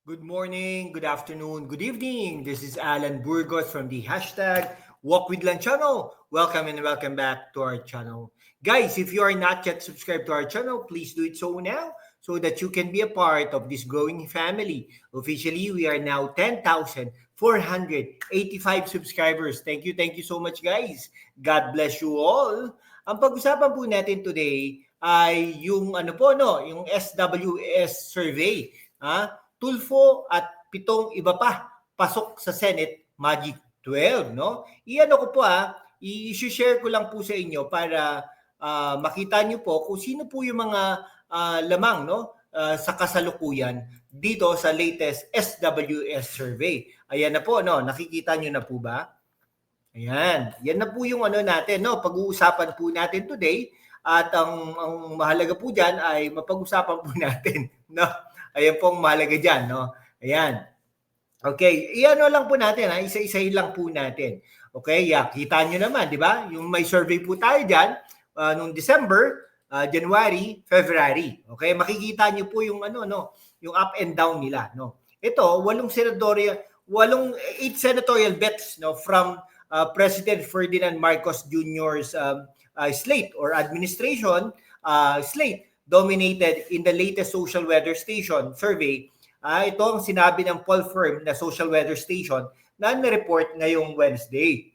Good morning, good afternoon, good evening. This is Alan Burgos from the hashtag Walk with Lan channel. Welcome and welcome back to our channel. Guys, if you are not yet subscribed to our channel, please do it so now so that you can be a part of this growing family. Officially, we are now 10,485 subscribers. Thank you so much guys. God bless you all. Ang pag-usapan po natin today ay yung yung SWS survey. Tulfo at 7 iba pa pasok sa Senate Magic 12, no? I-share ko lang po sa inyo para makita niyo po kung sino po yung mga lamang, no? Sa kasalukuyan dito sa latest SWS survey. Ayan na po, no? Nakikita niyo na po ba? Ayan. Yan na po yung natin, no? Pag-uusapan po natin today at ang mahalaga po diyan ay mapag-usapan po natin, no? Ayan pong mahalaga dyan, no? Ayan. Okay, lang po natin, isa-isahin lang po natin. Okay, kita nyo naman, di ba? Yung may survey po tayo dyan, noong December, January, February. Okay, makikita nyo po yung yung up and down nila, no? Ito, 8 senatorial bets, no, from President Ferdinand Marcos Jr.'s slate or administration slate dominated in the latest social weather station survey. Ito ang sinabi ng poll firm na social weather station na na-report ngayong Wednesday.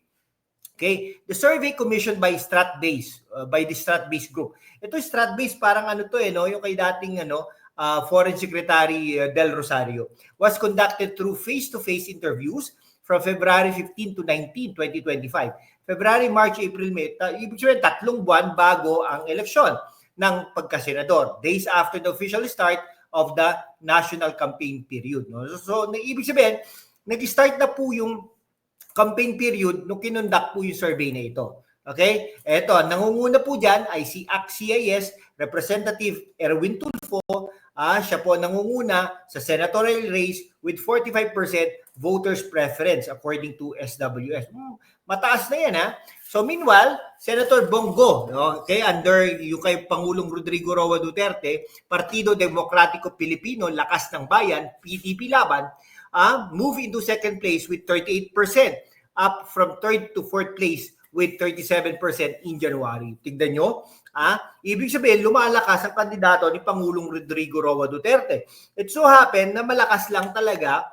Okay, the survey commissioned by Stratbase, by the Stratbase group. Ito Stratbase parang yung kay dating Foreign Secretary Del Rosario, was conducted through face-to-face interviews from February 15 to 19, 2025. February, March, April, May, ibig sabihin 3 buwan bago ang eleksyon ng pagkasenador, days after the official start of the national campaign period. No? So ibig sabihin, nag-start na po yung campaign period nung kinonduct po yung survey na ito. Okay? Eto, nangunguna po dyan ay si ACT-CIS Representative Erwin Tulfo. Siya po nangunguna sa senatorial race with 45% voters preference according to SWS. Mataas na yan, So meanwhile, Senator Bongo, okay, under yung kay Pangulong Rodrigo Roa Duterte, Partido Demokratiko Pilipino, Lakas ng Bayan, PDP Laban, move into second place with 38%, up from third to fourth place with 37% in January. Tignan nyo, ibig sabihin, lumalakas ang kandidato ni Pangulong Rodrigo Roa Duterte. It so happen na malakas lang talaga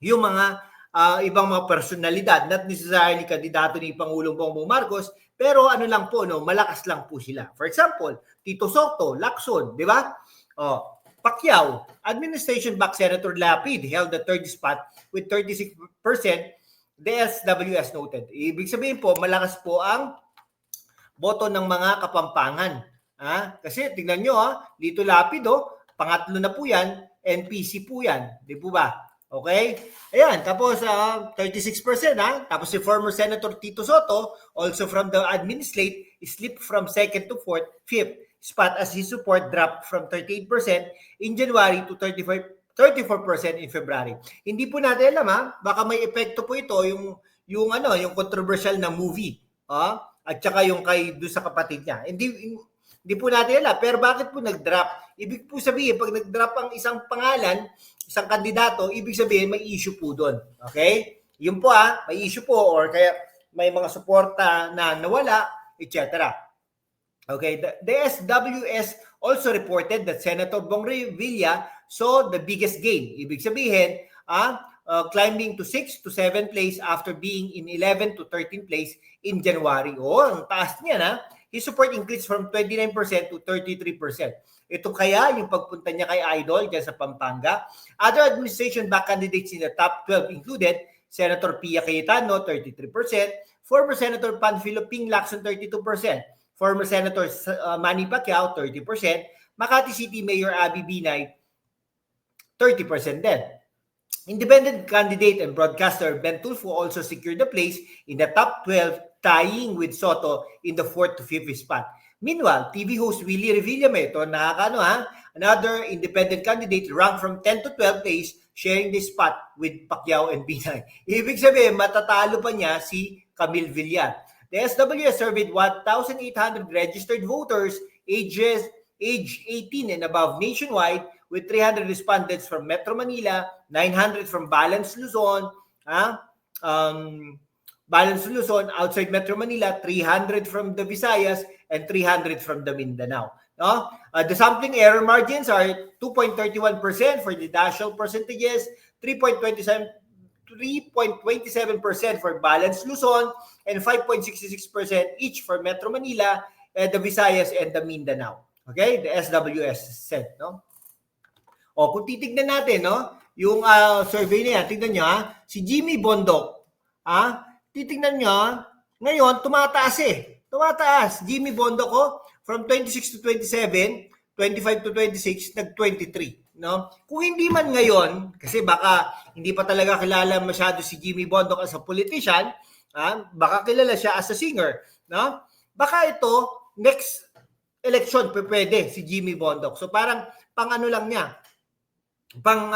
yung mga ibang mga personalidad, not necessarily kandidato ni Pangulong Bongbong Marcos, pero lang po, malakas lang po sila. For example, Tito Soto, Lacson, di ba? Pacquiao, administration-backed Senator Lapid held the third spot with 36%, the SWS noted. Ibig sabihin po, malakas po ang boto ng mga Kapampangan. Kasi tingnan nyo, Lito Lapid, pangatlo na po yan, NPC po yan, di po ba? Okay? Ayan, tapos 36%, Tapos si former Senator Tito Soto, also from the administrate, slipped from second to fifth spot as his support dropped from 38% in January to 34% in February. Hindi po natin alam, baka may epekto po ito yung controversial na movie, at saka yung kay do sa kapatid niya. Hindi po natin alam, pero bakit po nag-drop? Ibig po sabihin, pag nag-drop ang isang pangalan, isang kandidato, ibig sabihin may issue po doon. Okay? Yun po may issue po or kaya may mga suporta na nawala, etc. Okay, the SWS also reported that Senator Bong Revilla saw the biggest gain. Ibig sabihin, climbing to 6 to 7 place after being in 11 to 13 place in January. Ang taas niya, His support increased from 29% to 33%. Ito kaya yung pagpunta niya kay Idol dyan sa Pampanga. Other administration-backed candidates in the top 12 included Senator Pia Cayetano, 33%, former Senator Panfilo Ping Lacson, 32%, former Senator Manny Pacquiao, 30%, Makati City Mayor Abby Binay, 30% din. Independent candidate and broadcaster Ben Tulfo also secured the place in the top 12, tying with Soto in the 4th to 5th spot. Meanwhile, TV host Willie Revillame, another independent candidate, ranked from 10 to 12 place, sharing this spot with Pacquiao and Binay. Ibig sabihin, matatalo pa niya si Camille Villar. The SWS surveyed 1,800 registered voters age 18 and above nationwide with 300 respondents from Metro Manila, 900 from Balance Luzon, Balance Luzon, outside Metro Manila, 300 from the Visayas, and 300 from the Mindanao. No? The sampling error margins are 2.31% for the national percentages, 3.27% for Balance Luzon, and 5.66% each for Metro Manila, the Visayas, and the Mindanao. Okay? The SWS said, no? O, kung titignan natin, no? Yung survey na yan, tignan nyo, si Jimmy Bondoc, titignan nyo, ngayon, tumataas eh. Tumataas. Jimmy Bondoc, from 26 to 27, 25 to 26, nag-23. No? Kung hindi man ngayon, kasi baka hindi pa talaga kilala masyado si Jimmy Bondoc as a politician, baka kilala siya as a singer. No? Baka ito, next election, pwede si Jimmy Bondoc. So parang pang ano lang niya, pang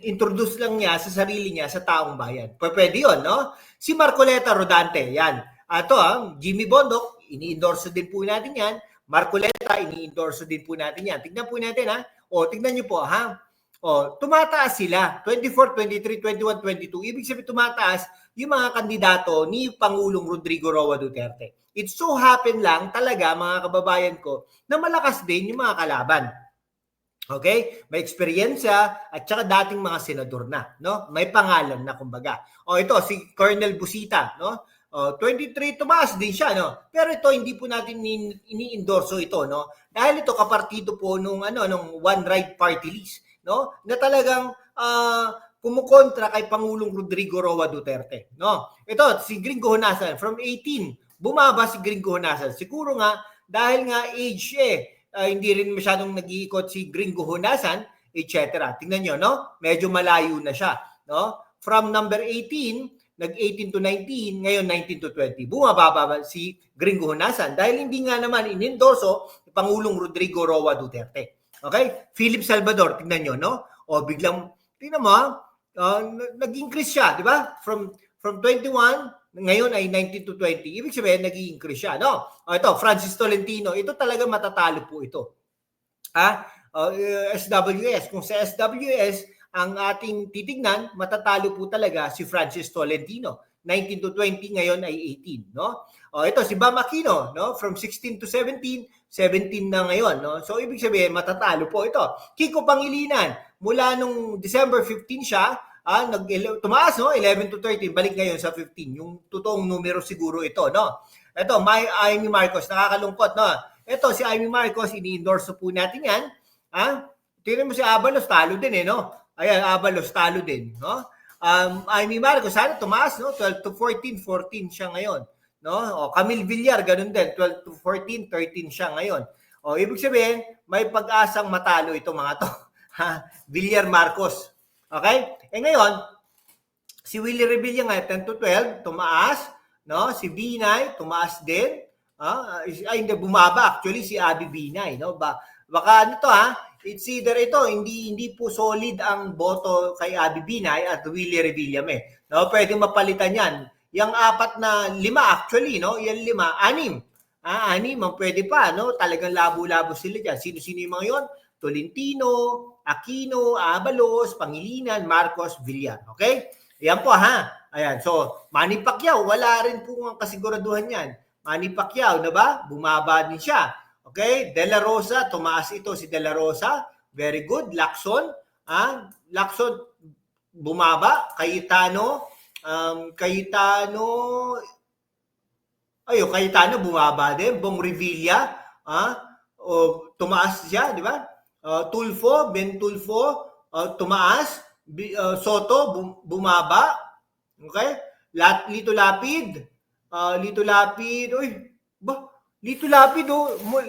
introduce lang niya sa sarili niya sa taong bayan. Pwede 'yon, no? Si Marcoleta Rodante, yan. Jimmy Bondoc, ini-endorse din po natin yan. Marcoleta, ini-endorse din po natin yan. Tingnan po natin, tingnan niyo po, tumataas sila. 24, 23, 21, 22. Ibig sabihin tumataas yung mga kandidato ni Pangulong Rodrigo Roa Duterte. It so happen lang talaga, mga kababayan ko, na malakas din yung mga kalaban. Okay? May eksperyensya at saka dating mga senador na, no? May pangalan na kumbaga. Ito si Colonel Busita, no? 23 tumaas din siya, no? Pero ito hindi po natin ini-endorso ito, no? Dahil ito kapartido po nung One Right Party List, no? Na talagang kumukontra kay Pangulong Rodrigo Roa Duterte, no? Ito si Gringo Honasan from 18 bumaba si Gringo Honasan. Siguro nga dahil nga age hindi rin masyadong nag-iikot si Gringo Honasan, etc. Tingnan nyo, no? Medyo malayo na siya, no? From number 18, nag-18 to 19, ngayon 19 to 20. Bumababa si Gringo Honasan dahil hindi nga naman inendorso ni Pangulong Rodrigo Roa Duterte. Okay? Philip Salvador, tingnan nyo, no? Biglang, tingnan mo, nag-increase siya, di ba? From 21, ngayon ay 19 to 20. Ibig sabihin, nag-i-increase siya. No? Ito, Francis Tolentino. Ito talaga matatalo po ito. SWS. Kung sa SWS, ang ating titignan, matatalo po talaga si Francis Tolentino. 19 to 20, ngayon ay 18. No? Ito, si Bam Aquino. No? From 16 to 17, 17 na ngayon. No? So, ibig sabihin, matatalo po ito. Kiko Pangilinan. Mula nung December 15 siya, tumaas, no? 11 to 13, balik ngayon sa 15. Yung totoong numero siguro ito, no? Ito, Amy Marcos, nakakalungkot, no? Ito, si Amy Marcos, ini-endorse po natin yan. Tingnan mo si Abalos, talo din, no? Ayan, Abalos, talo din, no? Amy Marcos, sana tumaas, no? 12 to 14, 14 siya ngayon, no? Camille Villar, ganun din, 12 to 14, 13 siya ngayon. Ibig sabihin, may pag-asang matalo ito mga to. Villar Marcos. Okay? Ngayon, si Willie Revilla nga, 10 to 12, tumaas, no? Si Binay, tumaas din. Hindi, bumaba actually si Abby Binay, no? Baka it's either ito, hindi po solid ang boto kay Abby Binay at Willie Revilla, no? Pwedeng mapalitan yan. Yung 4 na 5 actually, no? Yan 5, 6. 6 ang pwede pa, no? Talagang labo-labo sila dyan. Sino-sino yung mga yun? Tolentino, Aquino, Abalos, Pangilinan, Marcos, Villar. Okay? Ayan po, Ayan. So, Manny Pacquiao, wala rin po ang kasiguraduhan yan. Manny Pacquiao, na ba? Bumaba din siya. Okay? De La Rosa, tumaas ito si De La Rosa. Very good. Lacson, Lacson, bumaba. Cayetano, Cayetano, bumaba din. Bong Revilla, tumaas siya, di ba? Tulfo, Ben Tulfo, tumaas. Soto, bumaba. Okay? Lito Lapid, Lito Lapid,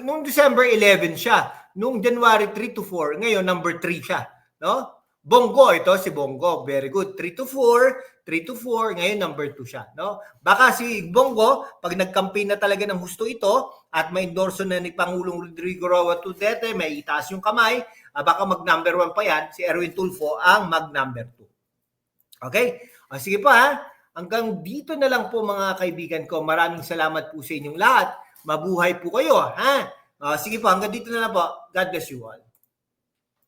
nung December 11 siya. Nung January 3 to 4, ngayon number 3 siya. No? Bongo, ito si Bongo. Very good. 3 to 4, ngayon number 2 siya. No? Baka si Bongo, pag nag-campaign na talaga ng husto ito, at may endorso na ni Pangulong Rodrigo Roa Duterte, may itaas yung kamay, baka mag-number 1 pa yan, si Erwin Tulfo ang mag-number 2. Okay? Sige pa, hanggang dito na lang po mga kaibigan ko. Maraming salamat po sa inyong lahat. Mabuhay po kayo, Sige po, hanggang dito na lang po. God bless you all.